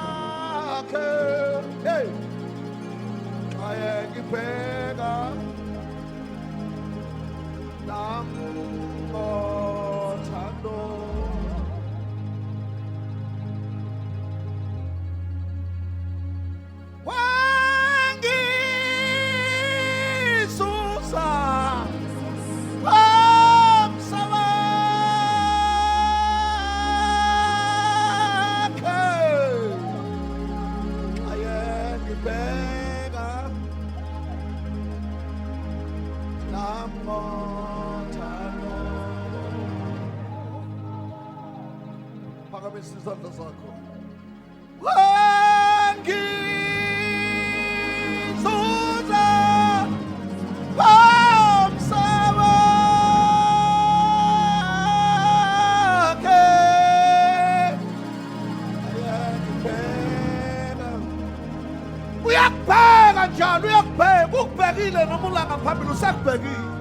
wakhe hey ayengibheka namthando wangisusa phakamisa isandla sakho wangisusa umsaba wakhe ayangibheka uyakubheka njalo uyakubheka ukubhekile noma ulanga phambili usakubhekile